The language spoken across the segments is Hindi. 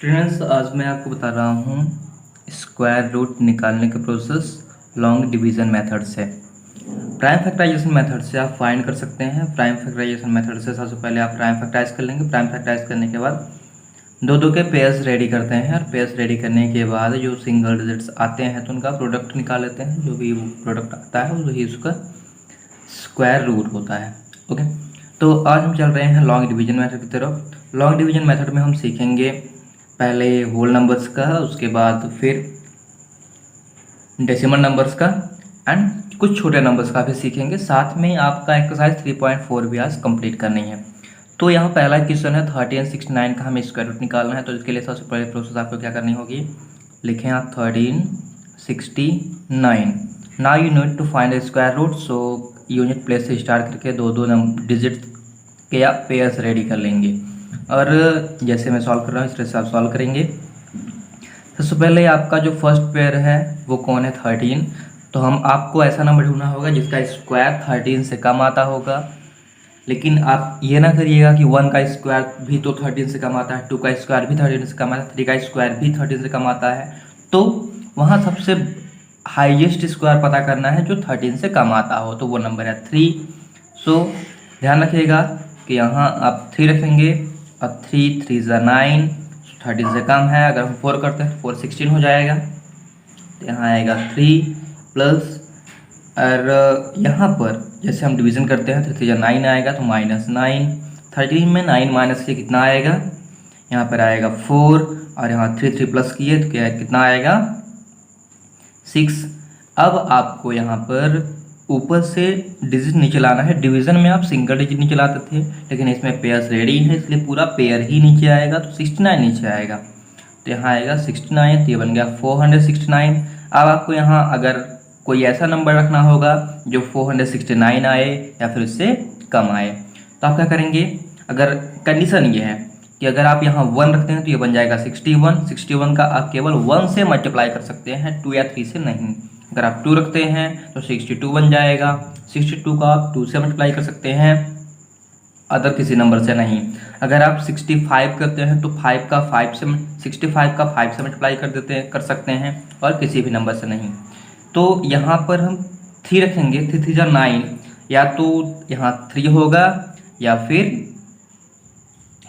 स्टूडेंट्स, आज मैं आपको बता रहा हूँ स्क्वायर रूट निकालने का प्रोसेस लॉन्ग डिवीज़न मेथड से। प्राइम फैक्टराइजेशन मेथड से आप फाइंड कर सकते हैं। प्राइम फैक्टराइजेशन मेथड से सबसे पहले आप प्राइम फैक्टराइज कर लेंगे। प्राइम फैक्टराइज करने के बाद दो दो के पेयर्स रेडी करते हैं और पेयर्स रेडी करने के बाद जो सिंगल डिजिट्स आते हैं तो उनका प्रोडक्ट निकाल लेते हैं। जो भी प्रोडक्ट आता है वही उसका स्क्वायर रूट होता है। ओके, तो आज हम चल रहे हैं लॉन्ग डिवीजन मेथड की तरफ। लॉन्ग डिवीजन मेथड में हम सीखेंगे पहले होल नंबर्स का, उसके बाद फिर डेसिमल नंबर्स का एंड कुछ छोटे नंबर्स का भी सीखेंगे। साथ में आपका एक्सरसाइज 3.4 भी आज कंप्लीट करनी है। तो यहाँ पहला क्वेश्चन है 1369 का हमें स्क्वायर रूट निकालना है। तो इसके लिए सबसे पहले प्रोसेस आपको क्या करनी होगी, लिखें आप 1369। Now you need to find square root. So unit place से स्टार्ट करके दो दो डिजिट के आप पेयर्स रेडी कर लेंगे और जैसे मैं सॉल्व कर रहा हूँ इस तरह से आप सॉल्व करेंगे। सबसे पहले आपका जो फर्स्ट पेयर है वो कौन है, 13। तो हम आपको ऐसा नंबर ढूंढना होगा जिसका स्क्वायर 13 से कम आता होगा। लेकिन आप ये ना करिएगा कि 1 का स्क्वायर भी तो 13 से कम आता है, 2 का स्क्वायर भी 13 से कम आता है, 3 का स्क्वायर भी 13 से कम आता है। तो वहाँ सबसे हाईएस्ट स्क्वायर पता करना है जो 13 से कम आता हो, तो वो नंबर है 3। सो ध्यान रखिएगा कि यहाँ आप 3 रखेंगे और 3 3 ज़ा 9, 13 से कम है। अगर हम 4 करते हैं 4 16 हो जाएगा। तो यहाँ आएगा 3 प्लस, और यहाँ पर जैसे हम डिवीज़न करते हैं 3 3 ज़ा 9 आएगा तो -9। 13 में 9 माइनस से कितना आएगा, यहाँ पर आएगा 4 और यहाँ 3 3 प्लस किए तो क्या कितना आएगा 6। अब आपको यहाँ पर ऊपर से डिजिट नीचे लाना है। डिवीज़न में आप सिंगल डिजिट नीचे लाते थे, लेकिन इसमें पेयर्स रेडी है इसलिए पूरा पेयर ही नीचे आएगा, तो 69 नीचे आएगा। तो यहाँ आएगा 69, तो ये बन गया 469। अब आपको यहाँ अगर कोई ऐसा नंबर रखना होगा जो 469 आए या फिर उससे कम आए, तो आप क्या करेंगे, अगर कंडीशन ये है कि अगर आप यहाँ 1 रखते हैं तो ये बन जाएगा 61। 61 का आप केवल 1 से मल्टीप्लाई कर सकते हैं, 2 या 3 से नहीं। अगर आप 2 रखते हैं तो 62 बन जाएगा। 62 का आप 2 से मल्टीप्लाई कर सकते हैं, अदर किसी नंबर से नहीं। अगर आप 65 करते हैं तो 5 का 5 से 65 का 5 से मल्टीप्लाई कर सकते हैं और किसी भी नंबर से नहीं। तो यहाँ पर हम 3 रखेंगे, 3 3 ज़ा 9, या तो यहाँ 3 होगा या फिर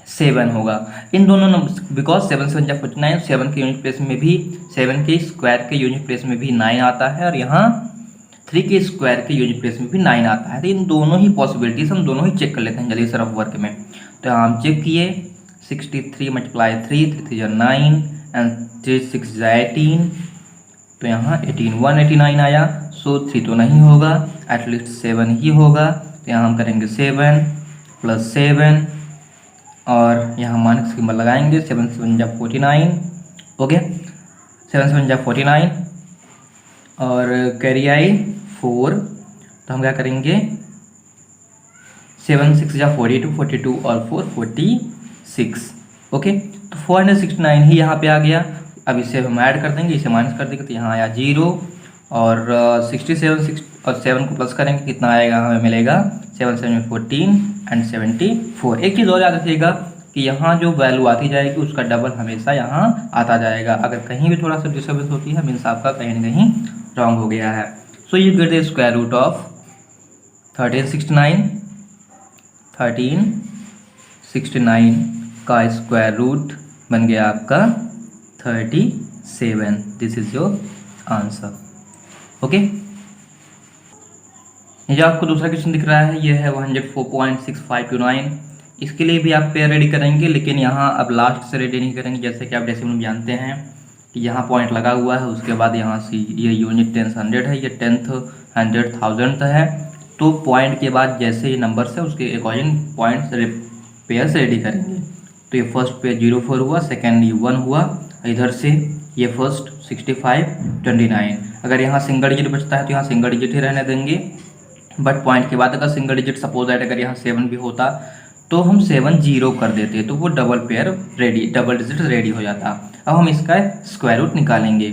7 होगा। इन दोनों नंबर बिकॉज 7 7 जा 49, 7 के यूनिट प्लेस में भी 7 के स्क्वायर के यूनिट प्लेस में भी 9 आता है और यहाँ 3 के स्क्वायर के यूनिट प्लेस में भी 9 आता है। तो इन दोनों ही पॉसिबिलिटीज हम दोनों ही चेक कर लेते हैं जल्दी से रफ वर्क में। तो यहाँ हम चेक किए 63 मल्टीप्लाई 3 3 जा 9 एंड 3 6 जा 18। तो यहाँ 18 189 आया। सो 3 तो नहीं होगा, एटलीस्ट 7 ही होगा। तो यहाँ हम करेंगे 7 प्लस 7 और यहाँ माइनस सिंबल लगाएंगे। 7 7 जा 49। ओके, 7 7 जा 49 और कैरी आई 4। तो हम क्या करेंगे, 7 6 जा 42, 42 और 4 46। ओके, तो 469 ही यहाँ पे आ गया। अब इसे हम ऐड कर देंगे, इसे माइनस कर देंगे तो यहाँ आया 0 और 67 6 और 7 को प्लस करेंगे कितना आएगा, हमें मिलेगा 7 7 14 एंड 74। एक चीज़ और याद रखिएगा कि यहाँ जो वैल्यू आती जाएगी उसका डबल हमेशा यहाँ आता जाएगा। अगर कहीं भी थोड़ा सा डिस्टर्बेंस होती है मीन्स आपका कहीं ना कहीं रॉन्ग हो गया है। So you get the square root of 1369। 1369 का स्क्वायर रूट बन गया आपका 37। This is your answer. Okay, ये जो आपको दूसरा क्वेश्चन दिख रहा है ये है 104.6529। इसके लिए भी आप पेयर रेडी करेंगे, लेकिन यहाँ अब लास्ट से रेडी नहीं करेंगे। जैसे कि आप डेसिमल में जानते हैं कि यहाँ पॉइंट लगा हुआ है, उसके बाद यहाँ से ये यूनिट 10th 100 है, ये 10th 100 1000 है। तो पॉइंट के बाद जैसे ये नंबर्स है उसके अकॉर्डिंग पॉइंट्स पेयर से रेडी करेंगे। तो ये फर्स्ट पेयर 04 हुआ, सेकेंड ये 1 हुआ, इधर से ये फर्स्ट 65 29। अगर यहाँ सिंगल डिजिट बचता है तो यहाँ सिंगल डिजिट ही रहने देंगे, बट पॉइंट के बाद अगर सिंगल डिजिट सपोज दैट अगर यहाँ 7 भी होता तो हम 7 0 कर देते, तो वो double pair ready, double digit ready हो जाता। अब हम इसका स्क्वायर रूट निकालेंगे।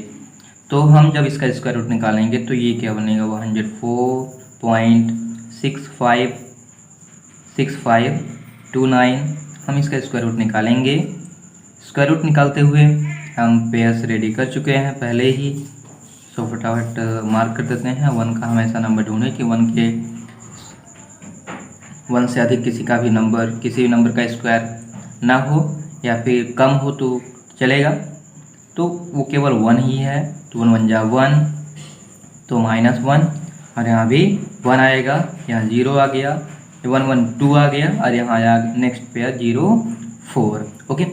तो हम जब इसका स्क्वायर रूट निकालेंगे तो ये क्या बनेगा, 104.6529। हम इसका स्क्वायर रूट निकालेंगे। स्क्वायर रूट निकालते हुए हम पेयर्स रेडी कर चुके हैं पहले ही, सो फटाफट मार्क कर देते हैं। 1 का हम ऐसा नंबर ढूंढें कि 1 से अधिक किसी भी नंबर का स्क्वायर ना हो, या फिर कम हो तो चलेगा। तो वो केवल 1 ही है, तो 1 1 जा 1, तो -1, और यहाँ भी 1 आएगा, यहाँ 0 आ गया, 1 1 2 आ गया, और यहाँ आया नेक्स्ट पेयर 0 4। ओके,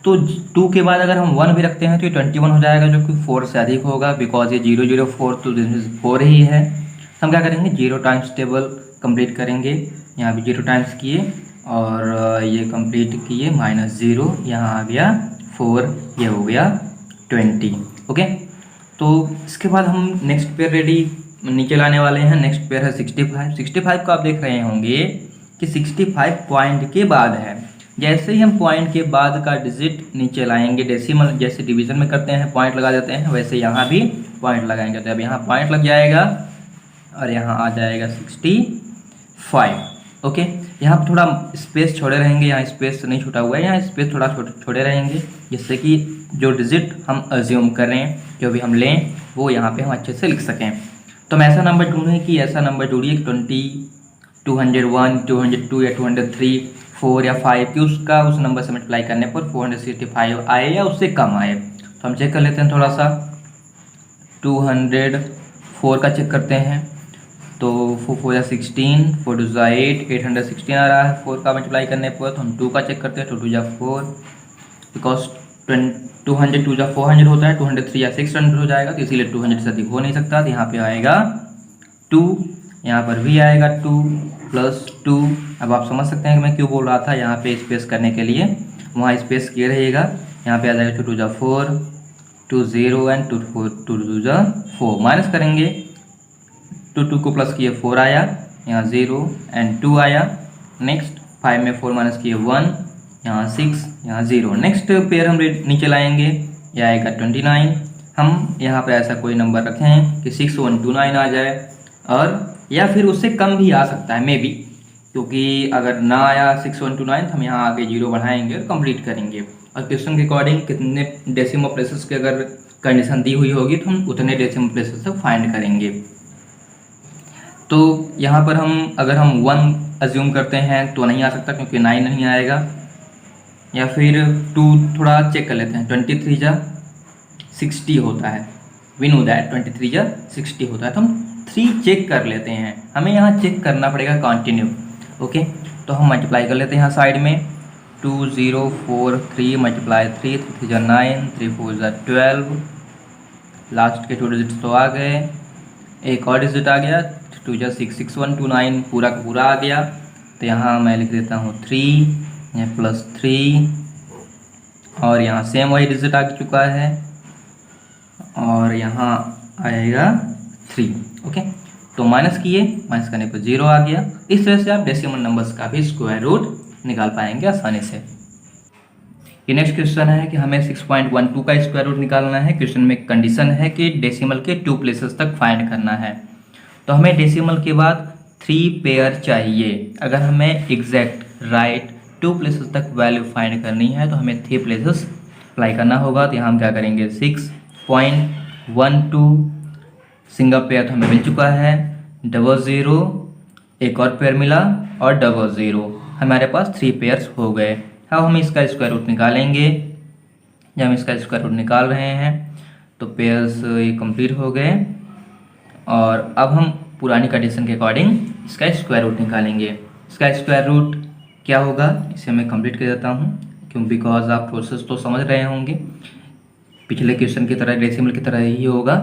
तो 2 के बाद अगर हम 1 भी रखते हैं तो ये 21 हो जाएगा, जो कि 4 से अधिक होगा, बिकॉज ये 0 0 4, तो दिस मीन्स 4 ही है। हम क्या करेंगे, 0 टाइम्स टेबल कंप्लीट करेंगे। यहाँ भी 0 टाइम्स किए और ये कंप्लीट किए, -0, यहाँ आ गया 4, ये हो गया 20। ओके, तो इसके बाद हम नेक्स्ट पेयर रेडी नीचे लाने वाले हैं। नेक्स्ट पेयर है 65। 65 को आप देख रहे होंगे कि 65 पॉइंट के बाद है। जैसे ही हम पॉइंट के बाद का डिजिट नीचे लाएंगे, डेसिमल जैसे डिवीजन में करते हैं पॉइंट लगा देते हैं, वैसे यहाँ भी पॉइंट लगाएंगे। तो अब यहाँ पॉइंट लग जाएगा और यहाँ आ जाएगा 65। ओके, यहाँ पर थोड़ा स्पेस छोड़े रहेंगे, यहाँ स्पेस नहीं छूटा हुआ है, यहाँ स्पेस थोड़ा छोड़े रहेंगे, जिससे कि जो डिजिट हम अज्यूम करें, जो भी हम लें, वो यहाँ पे हम अच्छे से लिख सकें। तो हम ऐसा नंबर ढूंढें कि ऐसा नंबर ढूंढिए 20, 201, 202 या 203, 4 या 5 कि उसका उस नंबर से मल्टीप्लाई करने पर 465 आए या उससे कम आए। तो हम चेक कर लेते हैं थोड़ा सा, 204 का चेक करते हैं। तो 4 4 16, 4 2 8, 816 आ रहा है 4 का मल्टीप्लाई करने पर। तो हम 2 का चेक करते हैं, 2 2 4, बिकॉज 202 जा 400 होता है, 203 या 600 हो जाएगा, तो इसीलिए 200 से अधिक हो नहीं सकता। तो यहाँ पे आएगा 2, यहाँ पर भी आएगा 2 + 2। अब आप समझ सकते हैं कि मैं क्यों बोल रहा था, यहाँ पे स्पेस करने के लिए, वहाँ स्पेस किए रहेगा। यहाँ पे आ जाएगा 2 2 जा 4, 2 0 एंड 2 2 जा 4, माइनस करेंगे, 2 को प्लस किए 4 आया, यहाँ 0 एंड 2 आया। नेक्स्ट 5 में 4 माइनस किए 1, यहाँ 6, यहाँ 0। नेक्स्ट पेयर हम नीचे लाएंगे, यह आएगा 29। हम यहाँ पर ऐसा कोई नंबर रखें कि 6129 आ जाए, और या फिर उससे कम भी आ सकता है मे बी, क्योंकि अगर ना आया 6129 तो हम यहाँ आगे 0 बढ़ाएंगे और कंप्लीट करेंगे। और क्वेश्चन के अकॉर्डिंग कितने डेसिमल प्लेसेस की अगर कंडीशन दी हुई होगी तो हम उतने डेसिमल प्लेसेस तक फाइंड करेंगे। तो यहाँ पर अगर हम 1 अज्यूम करते हैं तो नहीं आ सकता, क्योंकि 9 नहीं आएगा। या फिर 2 थोड़ा चेक कर लेते हैं, 23 जा 60 होता है, वी नो दैट 23 जा 60 होता है। तो हम 3 चेक कर लेते हैं, हमें यहाँ चेक करना पड़ेगा कंटिन्यू। ओके, तो हम मल्टीप्लाई कर लेते हैं यहाँ साइड में, 2 0 4 3 मल्टीप्लाई 3 3 जा 9, 3 4 जा 12, लास्ट के 2 डिजिट्स तो आ गए, एक और डिजिट आ गया, 2 जा 6 6129 पूरा का पूरा आ गया। तो यहाँ मैं लिख देता हूँ 3, यहाँ +3, और यहाँ सेम वही डिजिट आ चुका है, और यहाँ आएगा 3। ओके, तो माइनस किए, माइनस करने पर 0 आ गया। इस तरह से आप डेसिमल नंबर्स का भी स्क्वायर रूट निकाल पाएंगे आसानी से। ये नेक्स्ट क्वेश्चन है कि हमें 6.12 का स्क्वायर रूट निकालना है। क्वेश्चन में कंडीशन है कि डेसिमल के 2 प्लेसेस तक फाइंड करना है। तो हमें डेसिमल के बाद 3 पेयर चाहिए। अगर हमें एग्जैक्ट राइट 2 प्लेसेस तक वैल्यू फाइंड करनी है तो हमें 3 प्लेसेस अप्लाई करना होगा। तो यहाँ हम क्या करेंगे, 6.12 सिंगल पेयर तो हमें मिल चुका है, 00 एक और पेयर मिला, और 00 हमारे पास 3 पेयर्स हो गए। अब हम इसका स्क्वायर रूट निकालेंगे। जब हम इसका स्क्वायर रूट निकाल रहे हैं तो पेयर्स ये कंप्लीट हो गए, और अब हम पुरानी कंडीशन के अकॉर्डिंग इसका स्क्वायर रूट निकालेंगे। इसका स्क्वायर रूट क्या होगा, इसे मैं कंप्लीट कर देता हूँ, क्यों, बिकॉज आप प्रोसेस तो समझ रहे होंगे, पिछले क्वेश्चन की तरह डेसिमल की तरह ही होगा।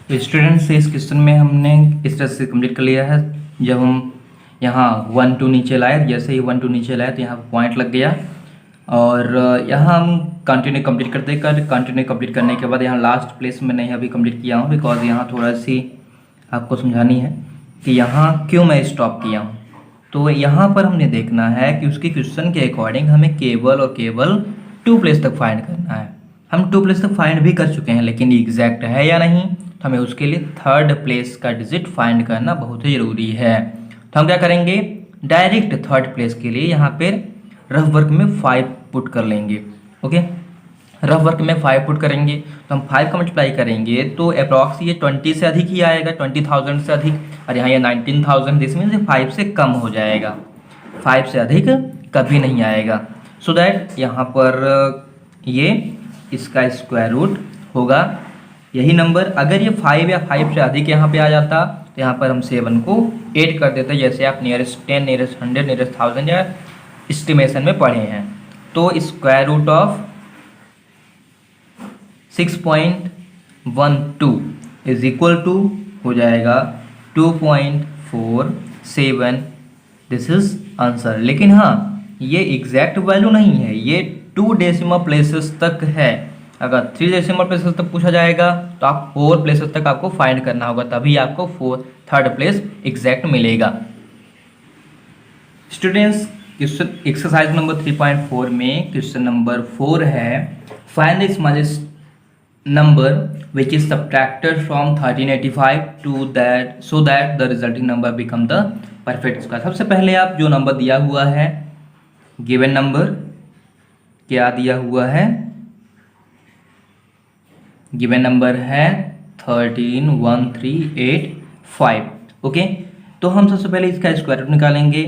तो स्टूडेंट से इस क्वेश्चन में हमने इस तरह से कंप्लीट कर लिया है। जब हम यहाँ 1 2 नीचे लाए, जैसे ही 1 2 नीचे लाए तो यहाँ पॉइंट लग गया, और यहाँ हम कंटिन्यू कंप्लीट कंटिन्यू कंप्लीट करने के बाद यहाँ लास्ट प्लेस में नहीं अभी कंप्लीट किया हूँ, बिकॉज यहाँ थोड़ा सी आपको समझानी है कि यहाँ क्यों मैं स्टॉप किया हूँ। तो यहाँ पर हमने देखना है कि उसके क्वेश्चन के अकॉर्डिंग हमें केवल और केवल 2 प्लेस तक फाइंड करना है। हम 2 प्लेस तक फाइंड भी कर चुके हैं, लेकिन एग्जैक्ट है या नहीं, तो हमें उसके लिए 3rd प्लेस का डिजिट फाइंड करना बहुत ही ज़रूरी है। तो हम क्या करेंगे, डायरेक्ट 3rd प्लेस के लिए यहाँ पर रफ वर्क में 5 पुट कर लेंगे। ओके, रफ वर्क में 5 पुट करेंगे तो हम 5 का मल्टीप्लाई करेंगे तो अप्रॉक्स ये 20 से अधिक ही आएगा, 20,000 से अधिक। और यहाँ ये 19,000, दिस मीन्स 5 से कम हो जाएगा, 5 से अधिक कभी नहीं आएगा। सो दैट यहाँ पर ये इसका स्क्वायर रूट होगा यही नंबर। अगर ये 5 या 5 से अधिक यहाँ पे आ जाता तो यहाँ पर हम 7 को ऐड कर देते, जैसे आप नियरेस्ट 10, नियरेस्ट 100, नियरेस्ट 1000 या एस्टिमेशन में पढ़े हैं। तो square root of 6.12 is equal to हो जाएगा 2.47। This is answer. लेकिन हाँ, ये एग्जैक्ट वैल्यू नहीं है, ये 2 डेसिमल प्लेसेस तक है। अगर 3 डेसिमल प्लेसेस तक पूछा जाएगा तो आप 4 प्लेसेस तक आपको फाइंड करना होगा, तभी आपको थर्ड प्लेस एग्जैक्ट मिलेगा। स्टूडेंट्स, क्वेश्चन एक्सरसाइज नंबर 3.4 में क्वेश्चन नंबर 4 है, find the smallest number which is subtracted from 1385 to that so that the resulting number become the perfect square। सबसे पहले आप जो नंबर दिया हुआ है, गिवन नंबर क्या दिया हुआ है, गिवन नंबर है 131385। ओके, तो हम सबसे पहले इसका स्क्वायर रूट निकालेंगे।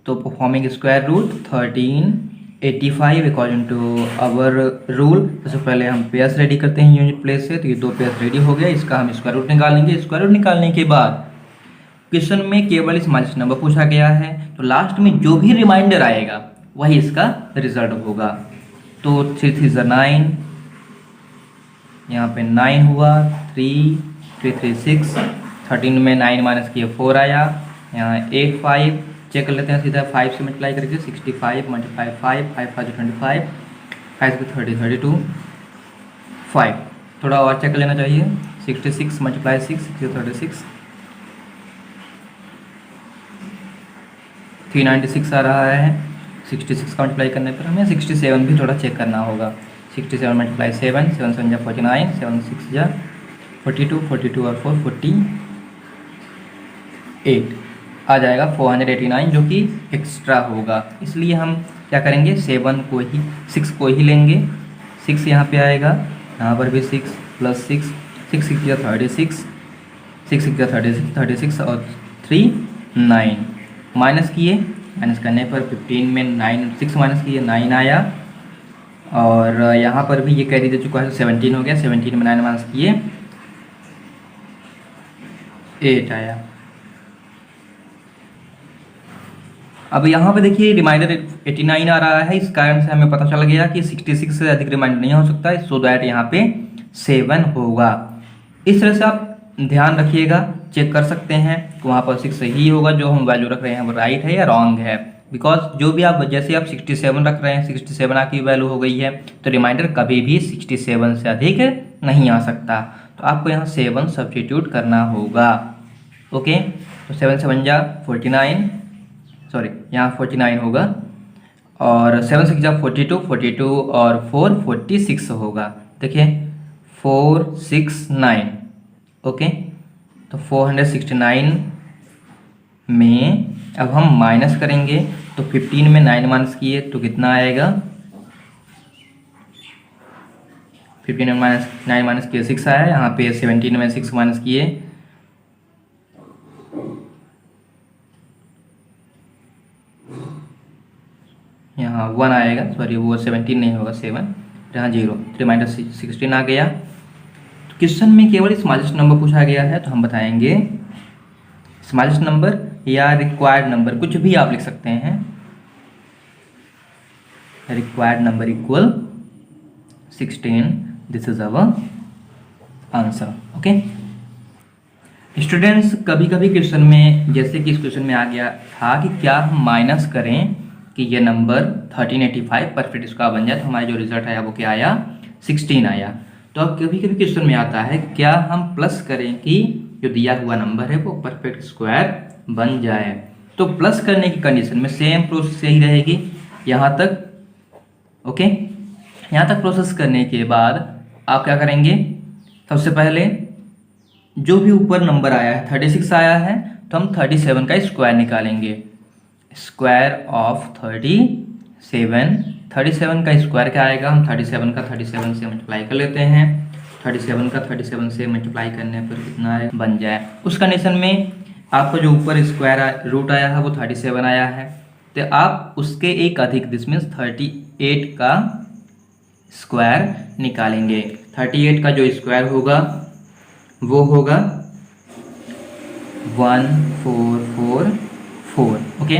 तो performing square root 1385 according to our rule. सबसे पहले हम पेयर्स रेडी करते हैं यूनिट प्लेस से। तो ये 2 पेयर्स रेडी हो गया, इसका हम स्क्वायर रूट निकालेंगे। स्क्वायर रूट निकालने के बाद क्वेश्चन में केवल स्मॉलेस्ट नंबर पूछा गया है, तो लास्ट में जो भी रिमाइंडर आएगा वही इसका रिजल्ट होगा। तो 3 3 ज़ा 9, यहाँ पे 9 हुआ, 3 3 3 6, 13 में 9 माइनस किए 4 आया, यहाँ 8 5। चेक कर लेते हैं सीधा 5 से मल्टीप्लाई करके, 65 मल्टीप्लाई 5, 5 5 25, 5 30 32, 5। थोड़ा और चेक कर लेना चाहिए, 66 मल्टीप्लाई 6, 36, 396 आ रहा है। 66 का मल्टीप्लाई करने पर हमें 67 भी थोड़ा चेक करना होगा। 67 मल्टीप्लाई 7, 7 7 जा 49, 7 6 जा 42, 42 और 4 48 आ जाएगा 489, जो कि एक्स्ट्रा होगा। इसलिए हम क्या करेंगे, 7 को ही 6 को ही लेंगे। 6 यहाँ पे आएगा, यहाँ पर भी 6 प्लस 6, 6 6 या 36, 6 6 या 36, 36 और 3 9। माइनस किए, माइनस करने पर 15 में 9, 6 माइनस किए 9 आया। और यहाँ पर भी ये कैरी दे चुका है, 17 हो गया। 17 में 9 माइनस किए 8 आया। अब यहाँ पे देखिए रिमाइंडर 89 आ रहा है, इस कारण से हमें पता चल गया कि 66 से अधिक रिमाइंडर नहीं हो सकता, सो दैट यहाँ पे 7 होगा। इस तरह से आप ध्यान रखिएगा, चेक कर सकते हैं कि वहाँ पर 6 सही होगा, जो हम वैल्यू रख रहे हैं वो राइट है या रॉन्ग है। बिकॉज जो भी आप, जैसे आप 67 रख रहे हैं, 67 आपकी वैल्यू हो गई है, तो रिमाइंडर कभी भी 67 से अधिक नहीं आ सकता। तो आपको यहाँ 7 सब्स्टिट्यूट करना होगा। ओके, तो 7 7 जा 49, सॉरी यहाँ 49 होगा, और 7 6 जा 42, 42 और 4 46 होगा। देखिए 4 6 9। ओके, तो 469 में अब हम माइनस करेंगे, तो 15 में 9 माइनस किए तो कितना आएगा, 15 में 9 माइनस किए 6 आया। यहाँ पे 17 में 6 माइनस किए, यहाँ 1 आएगा, सॉरी वो 17 नहीं होगा 7, यहाँ 0, रिमाइंडर 16 आ गया। तो क्वेश्चन में केवल स्मॉलेस्ट नंबर पूछा गया है, तो हम बताएंगे स्मॉलेस्ट नंबर या रिक्वायर्ड नंबर, कुछ भी आप लिख सकते हैं। Required number equal 16, this is our answer. Okay students, कभी कभी क्वेश्चन में, जैसे कि इस क्वेश्चन में आ गया था कि क्या हम माइनस करें कि ये नंबर 1385 परफेक्ट स्क्वायर बन जाए, तो हमारा जो रिजल्ट आया वो क्या आया, 16 आया। तो अब कभी कभी क्वेश्चन में आता है क्या हम प्लस करें कि जो दिया हुआ नंबर है वो परफेक्ट स्क्वायर बन जाए। तो प्लस करने की कंडीशन में सेम प्रोसेस यही रहेगी यहाँ तक। ओके, यहाँ तक प्रोसेस करने के बाद आप क्या करेंगे, सबसे पहले जो भी ऊपर नंबर आया है 36 आया है, तो हम 37 का स्क्वायर निकालेंगे। स्क्वायर ऑफ 37 7, 37 का स्क्वायर क्या आएगा, हम 37 का 37 से मल्टीप्लाई कर लेते हैं। 37 का 37 से मल्टीप्लाई करने पर कितना आए बन जाए। उस कंडीशन में आपको जो ऊपर स्क्वायर रूट आया है वो 37 आया है, तो आप उसके एक अधिक दिस मीन्स 38 का स्क्वायर निकालेंगे। 38 का जो स्क्वायर होगा वो होगा 1444। ओके,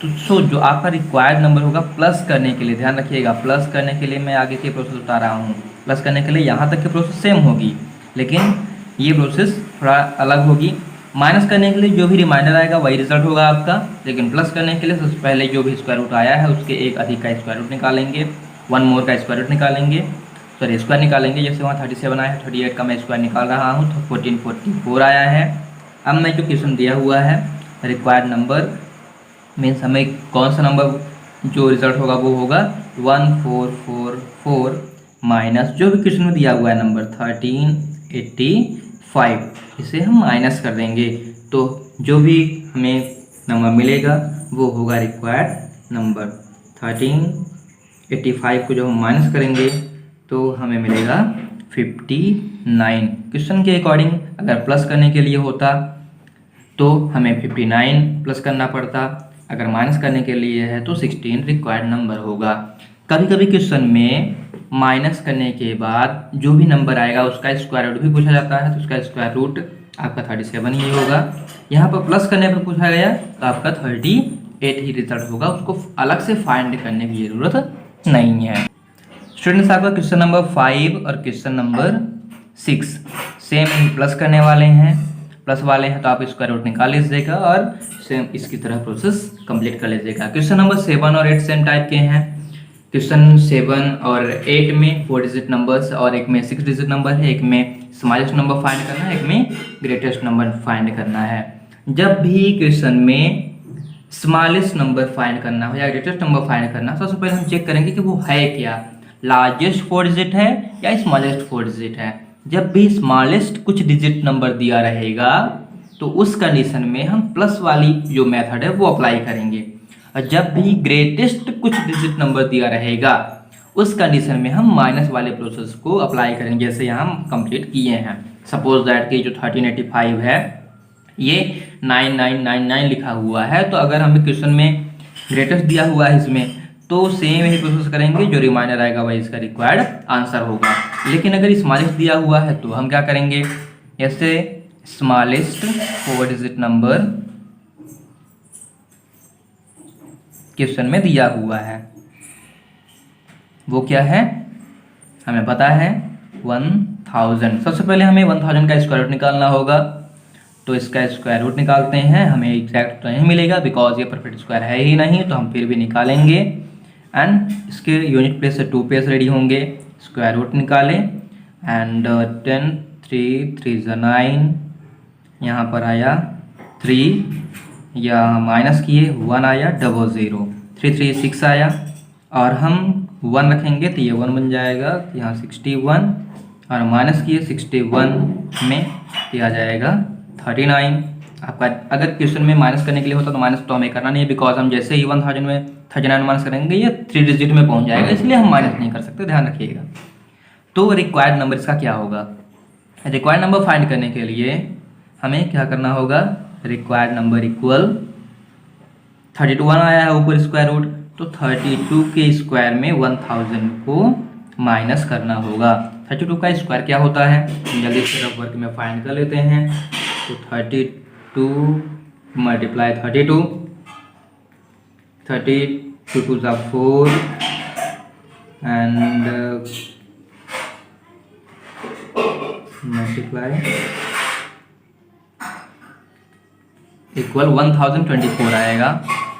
तो सो जो आपका रिक्वायर्ड नंबर होगा प्लस करने के लिए, ध्यान रखिएगा, प्लस करने के लिए मैं आगे के प्रोसेस बता रहा हूँ। प्लस करने के लिए यहाँ तक की प्रोसेस सेम होगी, लेकिन ये प्रोसेस थोड़ा अलग होगी। माइनस करने के लिए जो भी रिमाइंडर आएगा वही रिजल्ट होगा आपका, लेकिन प्लस करने के लिए सबसे पहले जो भी स्क्वायर रूट आया है उसके एक अधिक का स्क्वायर रूट निकालेंगे, वन मोर का स्क्वायर रूट निकालेंगे, सॉरी स्क्वायर निकालेंगे। जैसे वहाँ 37 आया है, 38 का मैं स्क्वायर निकाल रहा हूँ तो 1444 आया है। अब मैं जो क्वेश्चन दिया हुआ है रिक्वायर्ड नंबर मीन्स हमें कौन सा नंबर जो रिजल्ट होगा वो होगा 1444 माइनस जो भी क्वेश्चन में दिया हुआ है नंबर 1385, इसे हम माइनस कर देंगे तो जो भी हमें नंबर मिलेगा वो होगा रिक्वायर्ड नंबर। 1385 को जब हम माइनस करेंगे तो हमें मिलेगा 59। क्वेश्चन के अकॉर्डिंग अगर प्लस करने के लिए होता तो हमें 59 प्लस करना पड़ता, अगर माइनस करने के लिए है तो 16 रिक्वायर्ड नंबर होगा। कभी कभी क्वेश्चन में माइनस करने के बाद जो भी नंबर आएगा उसका स्क्वायर रूट भी पूछा जाता है, तो उसका स्क्वायर रूट आपका 37 ही होगा। यहाँ पर प्लस करने पर पूछा गया तो आपका 38 ही रिजल्ट होगा, उसको अलग से फाइंड करने की ज़रूरत नहीं है। स्टूडेंट्स आपका क्वेश्चन नंबर 5 और क्वेश्चन नंबर 6 सेम प्लस करने वाले हैं, प्लस वाले हैं तो आप स्क्वायर रूट निकाल लीजिएगा और सेम इसकी तरह प्रोसेस कंप्लीट कर लीजिएगा। क्वेश्चन नंबर 7 और 8 सेम टाइप के हैं। क्वेश्चन 7 और 8 में 4 डिजिट नंबर्स और एक में 6 डिजिट नंबर है, एक में स्मॉलेस्ट नंबर फाइंड करना है, एक में ग्रेटेस्ट नंबर फाइंड करना है। जब भी क्वेश्चन में स्मॉलेस्ट नंबर फाइंड करना हो या ग्रेटेस्ट नंबर फाइंड करना, सबसे पहले हम चेक करेंगे कि वो है क्या, लार्जेस्ट 4 डिजिट है या स्मॉलेस्ट 4 डिजिट है। जब भी स्मॉलेस्ट कुछ डिजिट नंबर दिया रहेगा तो उस कंडीशन में हम प्लस वाली जो मेथड है वो अप्लाई करेंगे, और जब भी ग्रेटेस्ट कुछ डिजिट नंबर दिया रहेगा उस कंडीशन में हम माइनस वाले प्रोसेस को अप्लाई करेंगे, जैसे यहाँ हम कंप्लीट किए हैं। सपोज दैट कि जो 1385 है ये 9999 लिखा हुआ है, तो अगर हमें क्वेश्चन में ग्रेटेस्ट दिया हुआ है इसमें तो सेम ही प्रोसेस करेंगे, जो रिमाइंडर आएगा वही इसका रिक्वायर्ड आंसर होगा। लेकिन अगर स्मॉलेस्ट दिया हुआ है तो हम क्या करेंगे, ऐसे स्मॉलेस्ट 4 डिजिट नंबर क्वेश्चन में दिया हुआ है वो क्या है हमें पता है 1000। सबसे पहले हमें 1000 का स्क्वायर रूट निकालना होगा, तो इसका स्क्वायर रूट निकालते हैं। हमें एग्जैक्ट तो नहीं मिलेगा बिकॉज ये परफेक्ट स्क्वायर है ही नहीं, तो हम फिर भी निकालेंगे एंड इसके यूनिट प्लेस से 2 पेज रेडी होंगे। स्क्वायर रूट निकालें एंड 10 3 3 9, यहाँ पर आया 3 या माइनस किए 1 आया 00, 3 3 6 आया और हम 1 रखेंगे तो ये 1 बन जाएगा, यहाँ 61 और माइनस किए 61 में तो आ जाएगा 39। आपका अगर क्वेश्चन में माइनस करने के लिए होता तो माइनस तो हमें करना नहीं है बिकॉज हम जैसे ही 1000 में 39 माइनस करेंगे ये 3 डिजिट में पहुंच जाएगा, इसलिए हम माइनस नहीं कर सकते, ध्यान रखिएगा। तो रिक्वायर्ड नंबर इसका क्या होगा, रिक्वायर्ड नंबर फाइंड करने के लिए हमें क्या करना होगा, रिक्वायर्ड नंबर इक्वल 32 आया है ऊपर स्क्वायर रूट, तो 32 के स्क्वायर में 1000 को माइनस करना होगा। 32 का स्क्वायर क्या होता है जल्दी से रफ वर्क में फाइंड कर लेते हैं। तो 32 मल्टीप्लाई 32, 32 2 ज़ा 4 एंड मल्टीप्लाई इक्वल 1024 आएगा।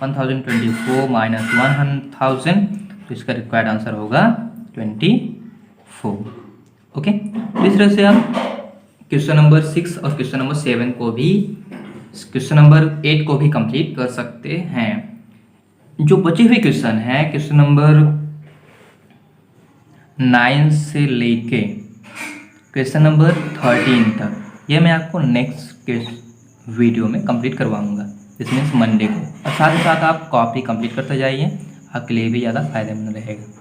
1024 माइनस 1000, तो इसका रिक्वायर्ड आंसर होगा 24। ओके, इस तरह से हम क्वेश्चन नंबर 6 और क्वेश्चन नंबर 7 को भी, क्वेश्चन नंबर 8 को भी कंप्लीट कर सकते हैं। जो बचे हुए क्वेश्चन हैं क्वेश्चन नंबर 9 से लेके क्वेश्चन नंबर 13 तक, ये मैं आपको नेक्स्ट वीडियो में कंप्लीट करवाऊंगा, दिस मीन्स मंडे को। और साथ ही साथ आप कॉपी कंप्लीट करते जाइए आपके लिए भी ज़्यादा फायदेमंद रहेगा।